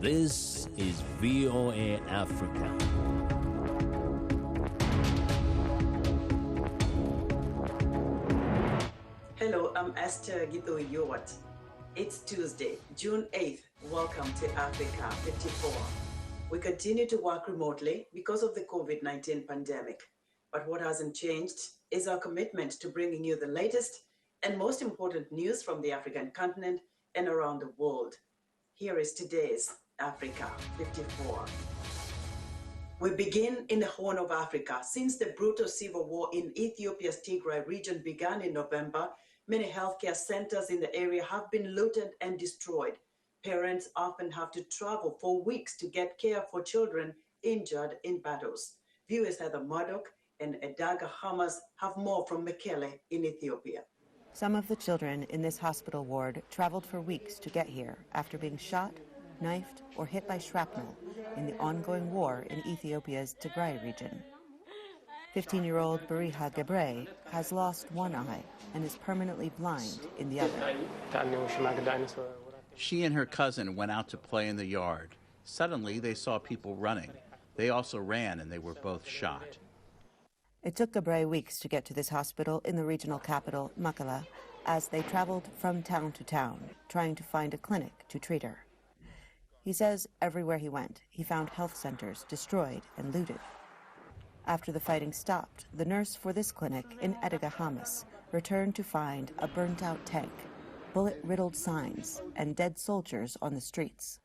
This is VOA Africa. Hello, I'm Esther Githui-Ewart. It's Tuesday, June 8th. Welcome to Africa 54. We continue to work remotely because of the COVID-19 pandemic. But what hasn't changed is our commitment to bringing you the latest and most important news from the African continent and around the world. Here is today's Africa 54. We begin in the Horn of Africa. Since the brutal civil war in Ethiopia's Tigray region began in November, many healthcare centers in the area have been looted and destroyed. Parents often have to travel for weeks to get care for children injured in battles. Viewers Heather Murdock and Edaga Hamus have more from Mekelle in Ethiopia. Some of the children in this hospital ward traveled for weeks to get here after being shot, knifed, or hit by shrapnel in the ongoing war in Ethiopia's Tigray region. 15-year-old Bariha Gebre has lost one eye and is permanently blind in the other. She and her cousin went out to play in the yard. Suddenly, they saw people running. They also ran, and they were both shot. It took Gebre weeks to get to this hospital in the regional capital, Mekelle, as they traveled from town to town, trying to find a clinic to treat her. He says everywhere he went, he found health centers destroyed and looted. After the fighting stopped, the nurse for this clinic in Edaga Hamus returned to find a burnt-out tank, bullet-riddled signs, and dead soldiers on the streets.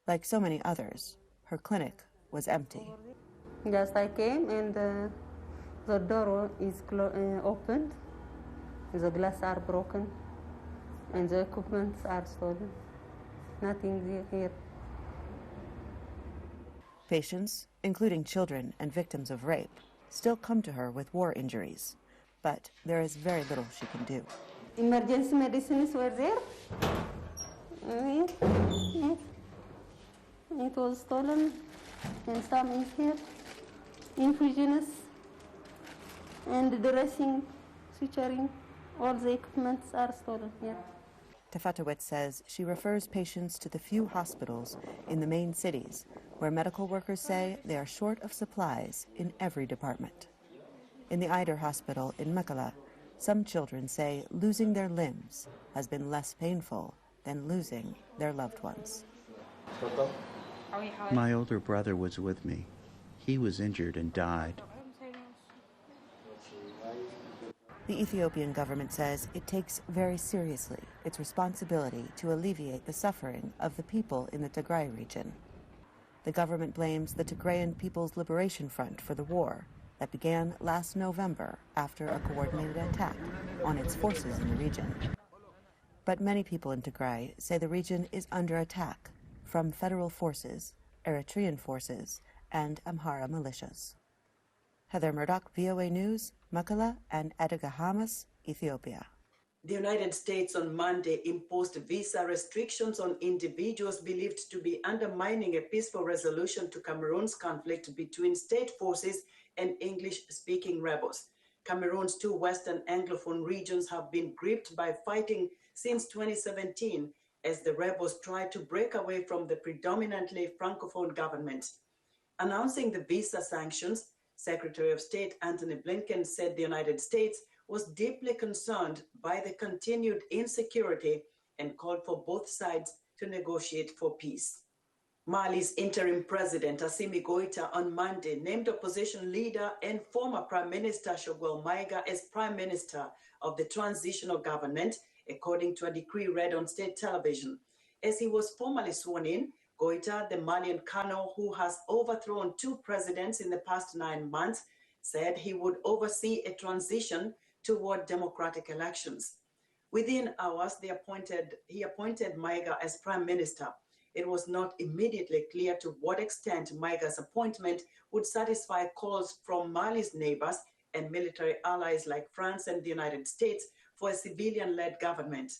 Like so many others, her clinic was empty. Just I came and the door is opened, the glass are broken, and the equipment are stolen. Nothing here. Patients, including children and victims of rape, still come to her with war injuries, but there is very little she can do. Emergency medicines were there. Yes. It was stolen, and some is here. Infusions and dressing, suturing, all the equipments are stolen here. Tefatowicz says she refers patients to the few hospitals in the main cities where medical workers say they are short of supplies in every department. In the Eider Hospital in Mekelle, some children say losing their limbs has been less painful than losing their loved ones. My older brother was with me. He was injured and died. The Ethiopian government says it takes very seriously its responsibility to alleviate the suffering of the people in the Tigray region. The government blames the Tigrayan People's Liberation Front for the war that began last November after a coordinated attack on its forces in the region. But many people in Tigray say the region is under attack from federal forces, Eritrean forces, and Amhara militias. Heather Murdock, VOA News, Mekelle and Edaga Hamus, Ethiopia. The United States on Monday imposed visa restrictions on individuals believed to be undermining a peaceful resolution to Cameroon's conflict between state forces and English-speaking rebels. Cameroon's two western Anglophone regions have been gripped by fighting since 2017 as the rebels try to break away from the predominantly Francophone government. Announcing the visa sanctions, Secretary of State Antony Blinken said the United States was deeply concerned by the continued insecurity and called for both sides to negotiate for peace. Mali's interim president, Assimi Goïta, on Monday named opposition leader and former Prime Minister Choguel Maïga as Prime Minister of the transitional government, according to a decree read on state television. As he was formally sworn in, Goïta, the Malian colonel who has overthrown two presidents in the past 9 months, said he would oversee a transition toward democratic elections. Within hours, he appointed Maïga as prime minister. It was not immediately clear to what extent Maïga's appointment would satisfy calls from Mali's neighbors and military allies like France and the United States for a civilian-led government.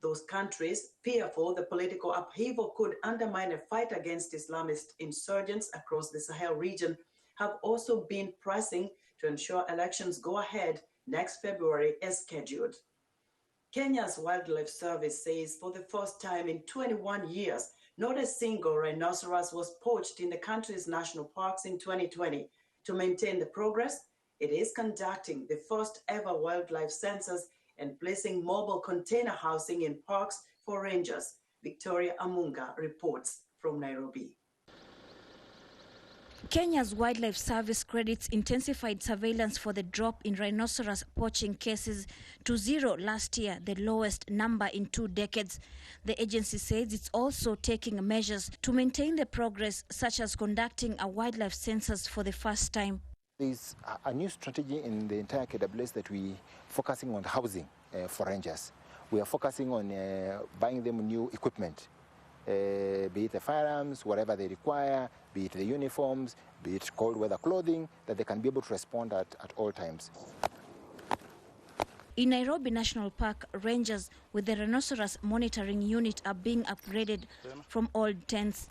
Those countries, fearful the political upheaval could undermine a fight against Islamist insurgents across the Sahel region, have also been pressing to ensure elections go ahead next February as scheduled. Kenya's Wildlife Service says for the first time in 21 years, Not a single rhinoceros was poached in the country's national parks in 2020. To maintain the progress, it is conducting the first ever wildlife census and placing mobile container housing in parks for rangers. Victoria Amunga reports from Nairobi. Kenya's Wildlife Service credits intensified surveillance for the drop in rhinoceros poaching cases to zero last year, the lowest number in 2 decades. The agency says it's also taking measures to maintain the progress, such as conducting a wildlife census for the first time. There's a new strategy in the entire KWS that we're focusing on housing for rangers. We are focusing on buying them new equipment, be it the firearms, whatever they require, be it the uniforms, be it cold weather clothing, that they can be able to respond at all times. In Nairobi National Park, rangers with the rhinoceros monitoring unit are being upgraded from old tents.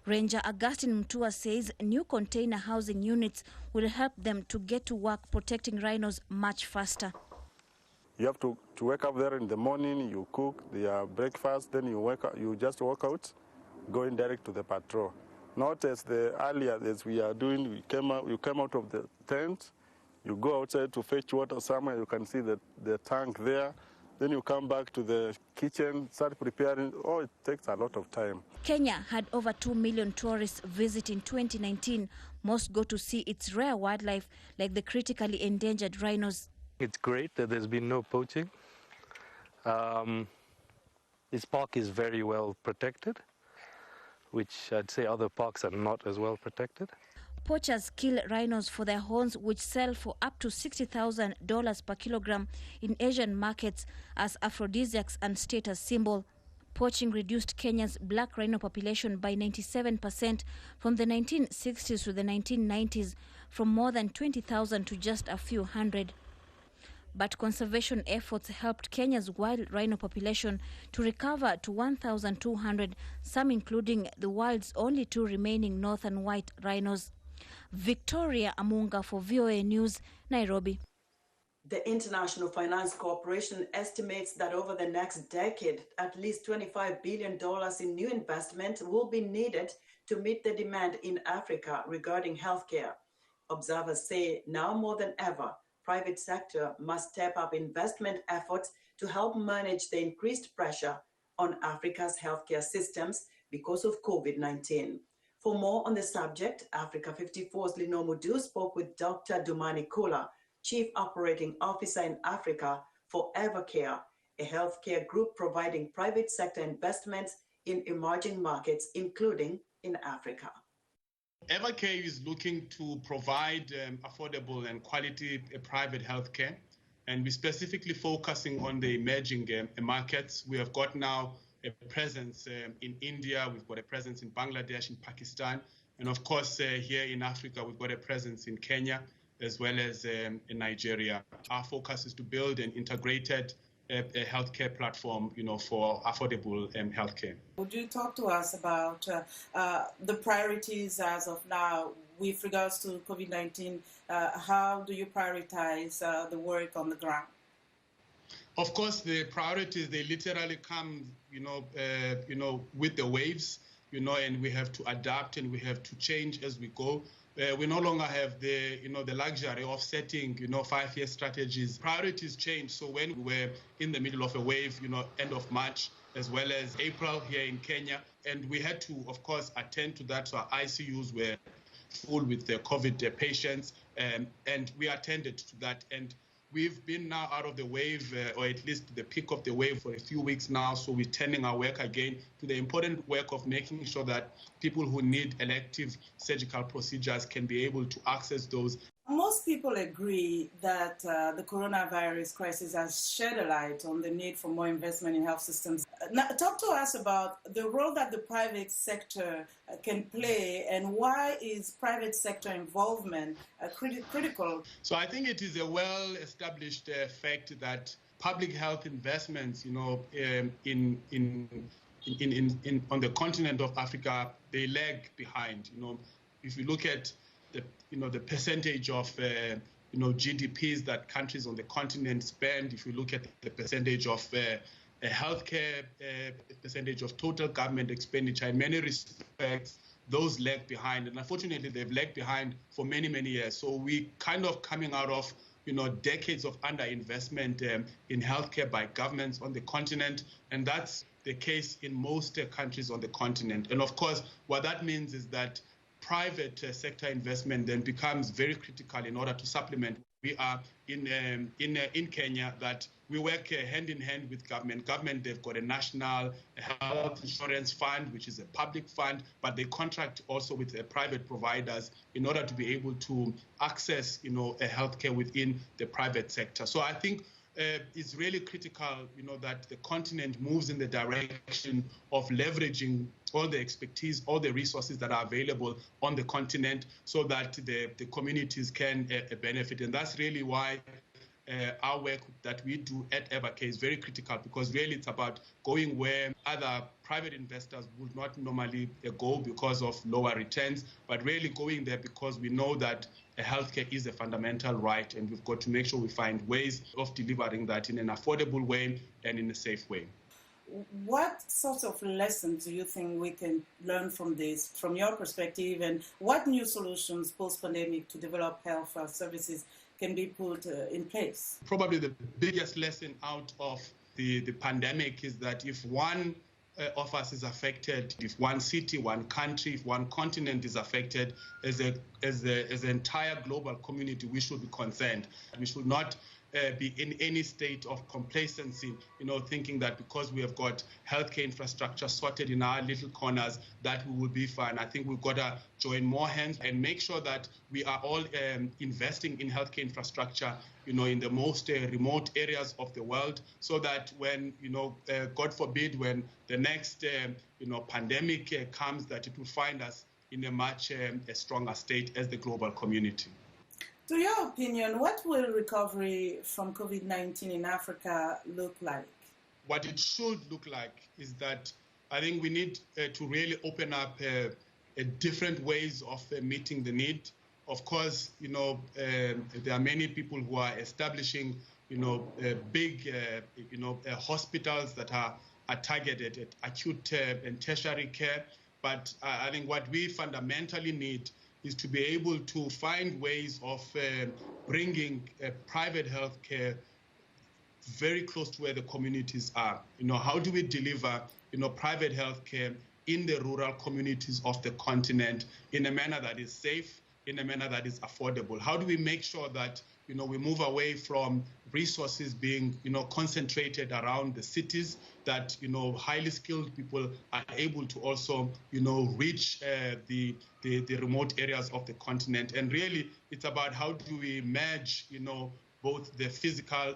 Ranger Augustine Mutua says new container housing units will help them to get to work protecting rhinos much faster. You have to wake up there in the morning, you cook their breakfast, then you just walk out, going direct to the patrol. Not as the earlier as we are doing, you come out of the tent, you go outside to fetch water somewhere, you can see the tank there. Then you come back to the kitchen, start preparing. Oh, it takes a lot of time. Kenya had over 2 million tourists visit in 2019. Most go to see its rare wildlife, like the critically endangered rhinos. It's great that there's been no poaching. This park is very well protected, which I'd say other parks are not as well protected. Poachers kill rhinos for their horns, which sell for up to $60,000 per kilogram in Asian markets as aphrodisiacs and status symbol. Poaching reduced Kenya's black rhino population by 97% from the 1960s to the 1990s, from more than 20,000 to just a few hundred. But conservation efforts helped Kenya's wild rhino population to recover to 1,200, some including the world's only 2 remaining northern white rhinos. Victoria Amunga for VOA News, Nairobi. The International Finance Corporation estimates that over the next decade, at least $25 billion in new investment will be needed to meet the demand in Africa regarding healthcare. Observers say now more than ever, private sector must step up investment efforts to help manage the increased pressure on Africa's healthcare systems because of COVID-19. For more on the subject, Africa 54's Lino Mudu spoke with Dr. Dumani Kula, Chief Operating Officer in Africa for Evercare, a healthcare group providing private sector investments in emerging markets, including in Africa. Evercare is looking to provide affordable and quality private healthcare, and we're specifically focusing on the emerging markets. We have got now a presence in India, we've got a presence in Bangladesh, in Pakistan, and of course here in Africa, we've got a presence in Kenya as well as in Nigeria. Our focus is to build an integrated healthcare platform, for affordable healthcare. Would you talk to us about the priorities as of now with regards to COVID-19? How do you prioritize the work on the ground? Of course, the priorities, they literally come, with the waves, and we have to adapt and we have to change as we go. We no longer have the luxury of setting, 5-year strategies. Priorities change. So when we were in the middle of a wave, end of March, as well as April here in Kenya, and we had to, of course, attend to that. So our ICUs were full with the COVID patients, and we attended to that. And we've been now out of the wave, or at least the peak of the wave, for a few weeks now. So we're turning our work again to the important work of making sure that people who need elective surgical procedures can be able to access those. Most people agree that the coronavirus crisis has shed a light on the need for more investment in health systems. Now, talk to us about the role that the private sector can play, and why is private sector involvement critical? So I think it is a well-established fact that public health investments, on the continent of Africa, they lag behind. If you look at the percentage of GDPs that countries on the continent spend. If you look at the percentage of healthcare, percentage of total government expenditure, in many respects, those lag behind. And unfortunately, they've lagged behind for many, many years. So we kind of coming out of decades of underinvestment in healthcare by governments on the continent, and that's the case in most countries on the continent. And of course, what that means is that private sector investment then becomes very critical in order to supplement. We are in Kenya that we work hand in hand with government. Government, they've got a national health insurance fund, which is a public fund, but they contract also with private providers in order to be able to access, a healthcare within the private sector. So I think it's really critical, that the continent moves in the direction of leveraging all the expertise, all the resources that are available on the continent so that the communities can benefit. And that's really why our work that we do at EBAK is very critical, because really it's about going where other private investors would not normally go because of lower returns, but really going there because we know that healthcare is a fundamental right, and we've got to make sure we find ways of delivering that in an affordable way and in a safe way. What sort of lessons do you think we can learn from this, from your perspective, and what new solutions post-pandemic to develop health services can be put in place? Probably the biggest lesson out of the pandemic is that if one of us is affected, if one city, one country, if one continent is affected, as an entire global community, we should be concerned. We should not be in any state of complacency, thinking that because we have got healthcare infrastructure sorted in our little corners, that we will be fine. I think we've got to join more hands and make sure that we are all investing in healthcare infrastructure, in the most remote areas of the world, so that when, God forbid, when the next, pandemic comes, that it will find us in a much stronger state as the global community. To your opinion, what will recovery from COVID-19 in Africa look like? What it should look like is that I think we need to really open up different ways of meeting the need. Of course, there are many people who are establishing, big, hospitals that are targeted at acute and tertiary care. But I think what we fundamentally need is to be able to find ways of bringing private health care very close to where the communities are. How do we deliver, private health care in the rural communities of the continent in a manner that is safe, in a manner that is affordable? How do we make sure that, we move away from resources being, concentrated around the cities, that, highly skilled people are able to also, reach the remote areas of the continent. And really, it's about how do we merge, both the physical,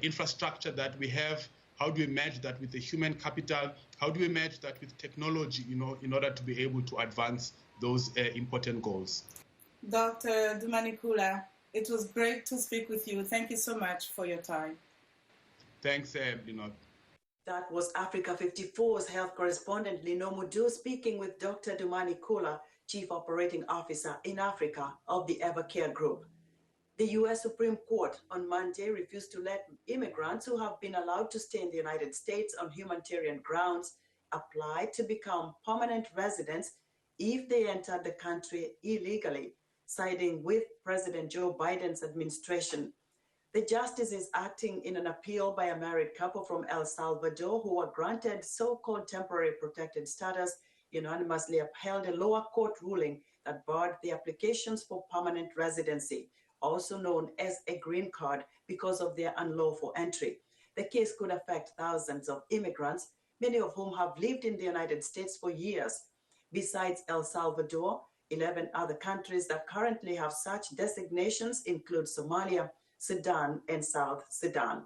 infrastructure that we have. How do we merge that with the human capital? How do we merge that with technology, in order to be able to advance those important goals? Dr. Dumani-Kula, it was great to speak with you. Thank you so much for your time. Thanks, Linod. That was Africa 54's health correspondent Lino Mudu speaking with Dr. Dumani-Kula, Chief Operating Officer in Africa of the Evercare Group. The U.S. Supreme Court on Monday refused to let immigrants who have been allowed to stay in the United States on humanitarian grounds apply to become permanent residents if they entered the country illegally, siding with President Joe Biden's administration. The justice is acting in an appeal by a married couple from El Salvador who were granted so-called temporary protected status, unanimously upheld a lower court ruling that barred the applications for permanent residency, also known as a green card, because of their unlawful entry. The case could affect thousands of immigrants, many of whom have lived in the United States for years. Besides El Salvador, 11 other countries that currently have such designations include Somalia, Sudan, and South Sudan.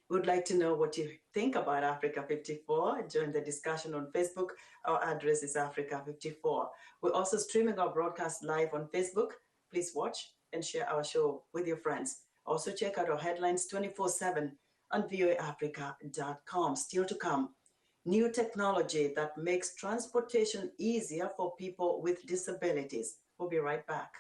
We would like to know what you think about Africa 54. Join the discussion on Facebook. Our address is Africa 54. We're also streaming our broadcast live on Facebook. Please watch and share our show with your friends. Also check out our headlines 24/7 on voaafrica.com. Still to come, new technology that makes transportation easier for people with disabilities. We'll be right back.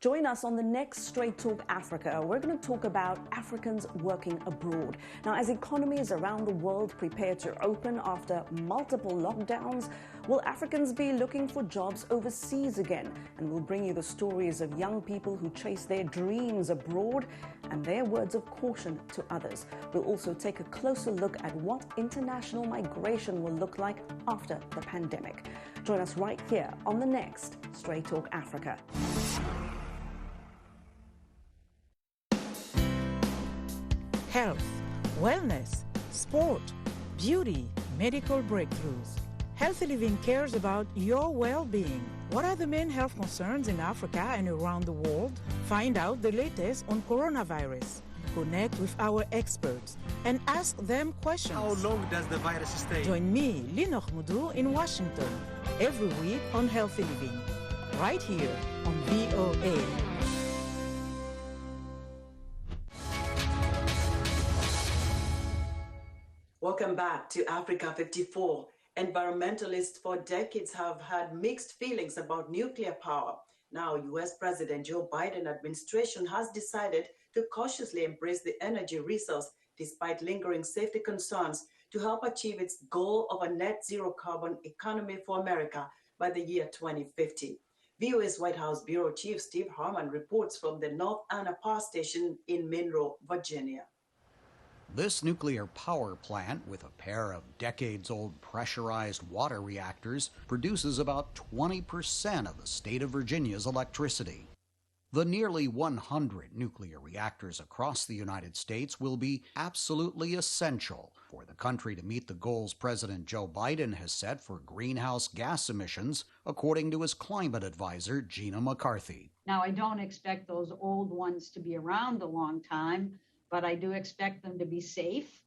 Join us on the next Straight Talk Africa. We're going to talk about Africans working abroad. Now, as economies around the world prepare to open after multiple lockdowns, will Africans be looking for jobs overseas again? And we'll bring you the stories of young people who chase their dreams abroad and their words of caution to others. We'll also take a closer look at what international migration will look like after the pandemic. Join us right here on the next Straight Talk Africa. Health, wellness, sport, beauty, medical breakthroughs. Healthy Living cares about your well-being. What are the main health concerns in Africa and around the world? Find out the latest on coronavirus. Connect with our experts and ask them questions. How long does the virus stay? Join me, Linor Mudu, in Washington, every week on Healthy Living, right here on VOA. Welcome back to Africa 54. Environmentalists for decades have had mixed feelings about nuclear power. Now, U.S. President Joe Biden administration has decided to cautiously embrace the energy resource despite lingering safety concerns to help achieve its goal of a net zero carbon economy for America by the year 2050. VOA's White House Bureau Chief Steve Harman reports from the North Anna Power Station in Monroe, Virginia. This nuclear power plant, with a pair of decades-old pressurized water reactors, produces about 20% of the state of Virginia's electricity. The nearly 100 nuclear reactors across the United States will be absolutely essential for the country to meet the goals President Joe Biden has set for greenhouse gas emissions, according to his climate advisor, Gina McCarthy. Now, I don't expect those old ones to be around a long time, but I do expect them to be safe,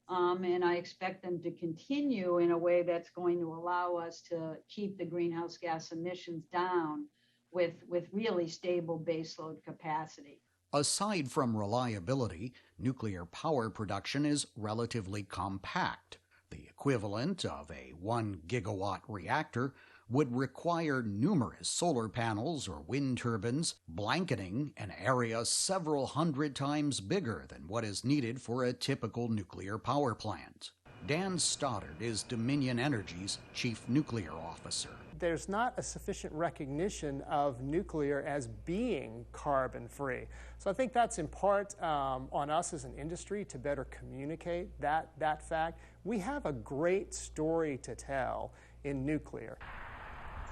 and I expect them to continue in a way that's going to allow us to keep the greenhouse gas emissions down with really stable baseload capacity. Aside from reliability, nuclear power production is relatively compact. The equivalent of a 1 gigawatt reactor would require numerous solar panels or wind turbines, blanketing an area several hundred times bigger than what is needed for a typical nuclear power plant. Dan Stoddard is Dominion Energy's chief nuclear officer. There's not a sufficient recognition of nuclear as being carbon-free. So I think that's in part on us as an industry to better communicate that fact. We have a great story to tell in nuclear.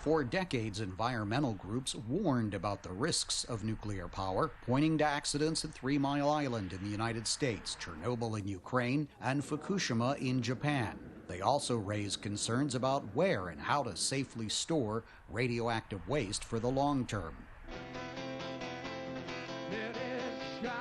For decades, environmental groups warned about the risks of nuclear power, pointing to accidents at 3 Mile Island in the United States, Chernobyl in Ukraine, and Fukushima in Japan. They also raised concerns about where and how to safely store radioactive waste for the long term.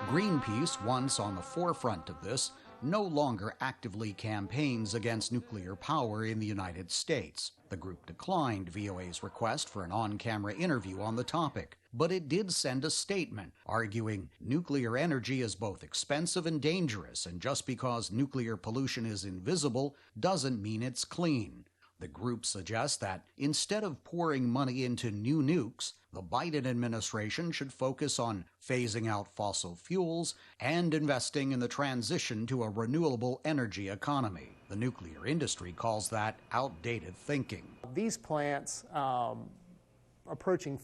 Greenpeace, once on the forefront of this, no longer actively campaigns against nuclear power in the United States. The group declined VOA's request for an on-camera interview on the topic, but it did send a statement arguing nuclear energy is both expensive and dangerous, and just because nuclear pollution is invisible doesn't mean it's clean. The group suggests that instead of pouring money into new nukes, the Biden administration should focus on phasing out fossil fuels and investing in the transition to a renewable energy economy. The nuclear industry calls that outdated thinking. These plants, approaching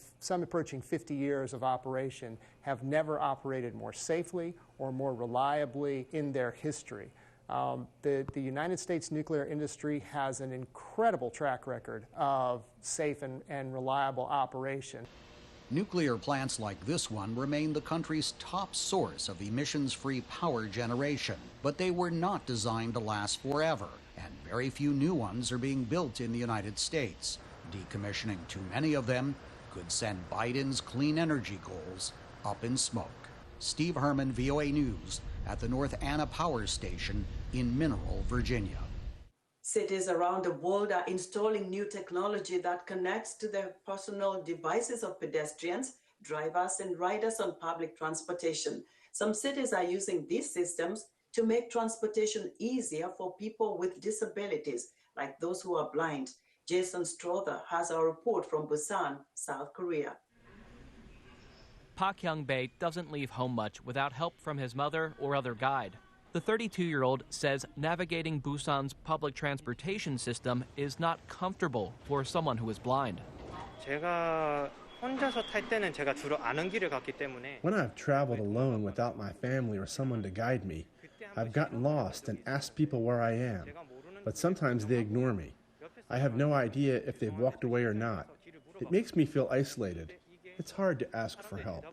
50 years of operation, have never operated more safely or more reliably in their history. The United States nuclear industry has an incredible track record of safe and reliable operation. Nuclear plants like this one remain the country's top source of emissions-free power generation, but they were not designed to last forever, and very few new ones are being built in the United States. Decommissioning too many of them could send Biden's clean energy goals up in smoke. Steve Herman, VOA News, at the North Anna Power Station in Mineral, Virginia. Cities around the world are installing new technology that connects to the personal devices of pedestrians, drivers, and riders on public transportation. Some cities are using these systems to make transportation easier for people with disabilities, like those who are blind. Jason Strother has a report from Busan, South Korea. Pak Hyoung-bae doesn't leave home much without help from his mother or other guide. The 32-year-old says navigating Busan's public transportation system is not comfortable for someone who is blind. When I've traveled alone without my family or someone to guide me, I've gotten lost and asked people where I am, but sometimes they ignore me. I have no idea if they've walked away or not. It makes me feel isolated. It's hard to ask for help.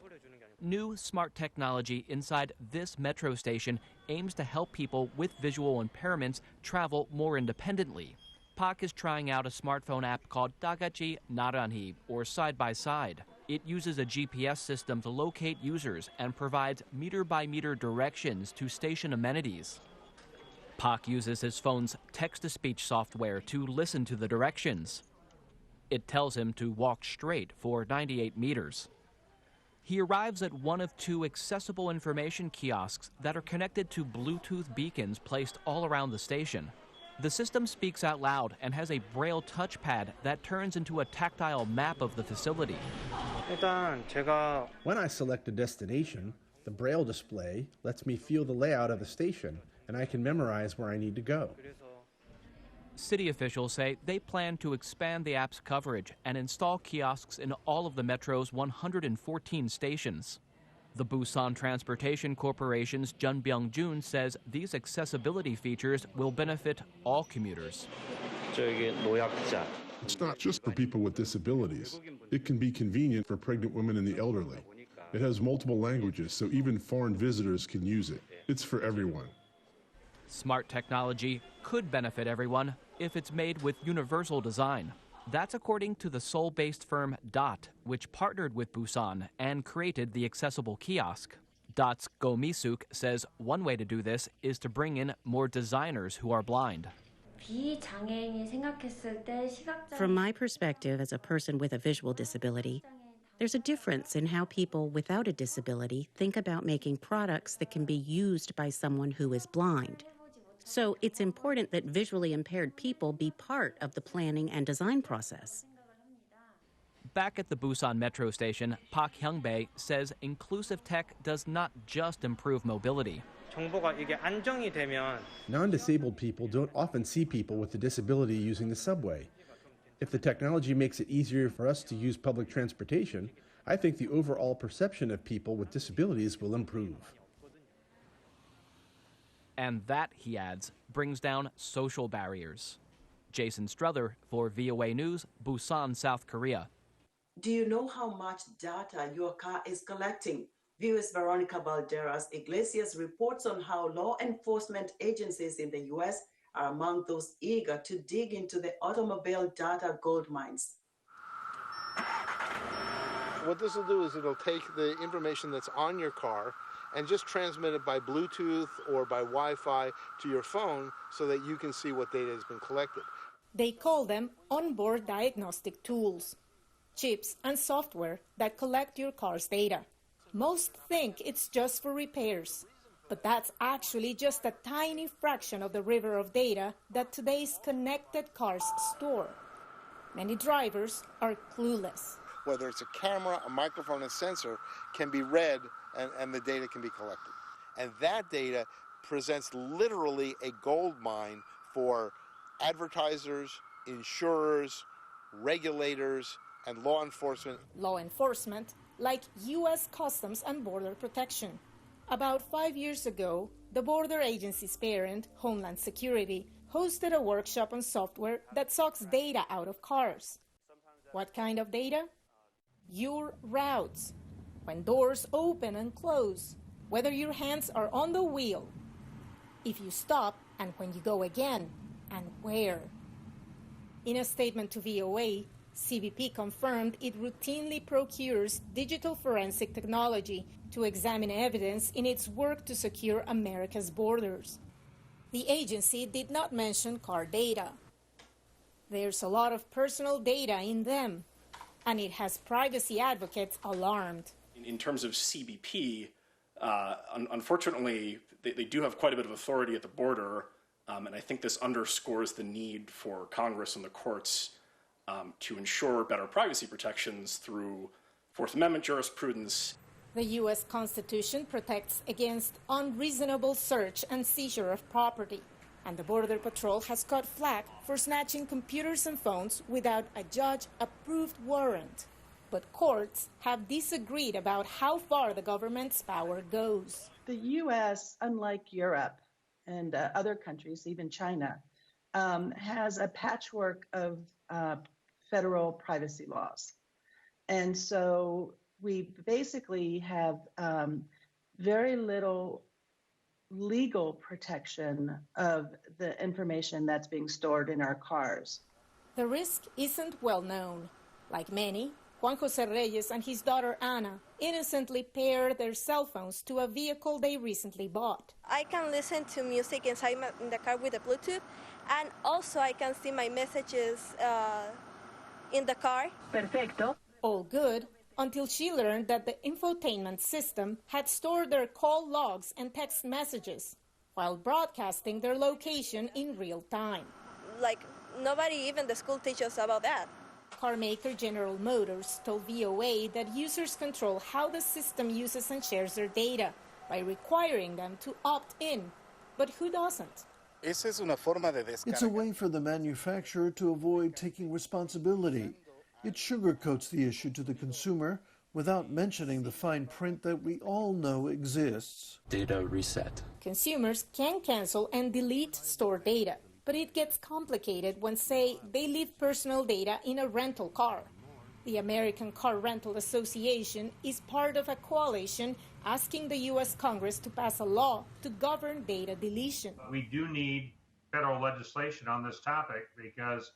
New smart technology inside this metro station aims to help people with visual impairments travel more independently. Pak is trying out a smartphone app called Dagachi Naranhi, or Side by Side. It uses a GPS system to locate users and provides meter-by-meter directions to station amenities. Pak uses his phone's text-to-speech software to listen to the directions. It tells him to walk straight for 98 meters. He arrives at one of two accessible information kiosks that are connected to Bluetooth beacons placed all around the station. The system speaks out loud and has a braille touchpad that turns into a tactile map of the facility. When I select a destination, the braille display lets me feel the layout of the station, and I can memorize where I need to go. City officials say they plan to expand the app's coverage and install kiosks in all of the metro's 114 stations. The Busan Transportation Corporation's Jun Byung-jun says these accessibility features will benefit all commuters. It's not just for people with disabilities. It can be convenient for pregnant women and the elderly. It has multiple languages, so even foreign visitors can use it. It's for everyone. Smart technology could benefit everyone if it's made with universal design. That's according to the Seoul-based firm DOT, which partnered with Busan and created the accessible kiosk. DOT's Go Mi-suk says one way to do this is to bring in more designers who are blind. From my perspective as a person with a visual disability, there's a difference in how people without a disability think about making products that can be used by someone who is blind. So it's important that visually impaired people be part of the planning and design process. Back at the Busan metro station, Pak Hyoung-bae says inclusive tech does not just improve mobility. Non-disabled people don't often see people with a disability using the subway. If the technology makes it easier for us to use public transportation, I think the overall perception of people with disabilities will improve. And that, he adds, brings down social barriers. Jason Struther for VOA News, Busan, South Korea. Do you know how much data your car is collecting? Viewers Veronica Balderas Iglesias reports on how law enforcement agencies in the U.S. are among those eager to dig into the automobile data gold mines. What this will do is it'll take the information that's on your car and just transmit it by Bluetooth or by Wi-Fi to your phone so that you can see what data has been collected. They call them onboard diagnostic tools, chips and software that collect your car's data. Most think it's just for repairs, but that's actually just a tiny fraction of the river of data that today's connected cars store. Many drivers are clueless. Whether it's a camera, a microphone, a sensor can be read and the data can be collected. And that data presents literally a gold mine for advertisers, insurers, regulators, and law enforcement. Law enforcement, like U.S. Customs and Border Protection. About 5 years ago, the border agency's parent, Homeland Security, hosted a workshop on software that sucks data out of cars. What kind of data? Your routes. When doors open and close, whether your hands are on the wheel, if you stop and when you go again, and where. In a statement to VOA, CBP confirmed it routinely procures digital forensic technology to examine evidence in its work to secure America's borders. The agency did not mention car data. There's a lot of personal data in them, and it has privacy advocates alarmed. In terms of CBP, unfortunately, they do have quite a bit of authority at the border, and I think this underscores the need for Congress and the courts to ensure better privacy protections through Fourth Amendment jurisprudence. The U.S. Constitution protects against unreasonable search and seizure of property, and the Border Patrol has caught flack for snatching computers and phones without a judge-approved warrant. But courts have disagreed about how far the government's power goes. The U.S., unlike Europe and other countries, even China, has a patchwork of federal privacy laws. And so we basically have very little legal protection of the information that's being stored in our cars. The risk isn't well known. Like many, Juan Jose Reyes and his daughter Ana innocently paired their cell phones to a vehicle they recently bought. I can listen to music inside in the car with the Bluetooth, and also I can see my messages in the car. Perfecto. All good, until she learned that the infotainment system had stored their call logs and text messages while broadcasting their location in real time. Like, nobody, even the school, teaches about that. Car maker General Motors told VOA that users control how the system uses and shares their data by requiring them to opt in. But who doesn't? It's a way for the manufacturer to avoid taking responsibility. It sugarcoats the issue to the consumer without mentioning the fine print that we all know exists. Data reset. Consumers can cancel and delete stored data, but it gets complicated when, say, they leave personal data in a rental car. The American Car Rental Association is part of a coalition asking the U.S. Congress to pass a law to govern data deletion. We do need federal legislation on this topic because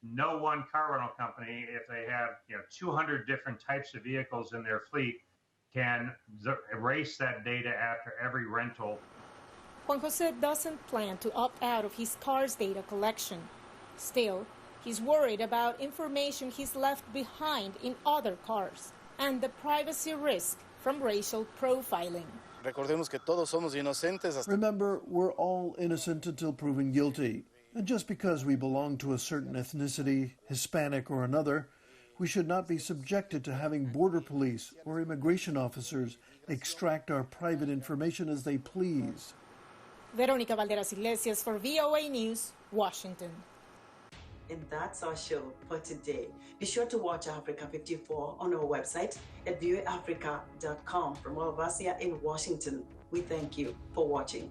no one car rental company, if they have 200 different types of vehicles in their fleet, can erase that data after every rental. Juan Jose doesn't plan to opt out of his car's data collection. Still, he's worried about information he's left behind in other cars and the privacy risk from racial profiling. Remember, we're all innocent until proven guilty. And just because we belong to a certain ethnicity, Hispanic or another, we should not be subjected to having border police or immigration officers extract our private information as they please. Veronica Valderas Iglesias for VOA News, Washington. And that's our show for today. Be sure to watch Africa 54 on our website at voaafrica.com. From all of us here in Washington, we thank you for watching.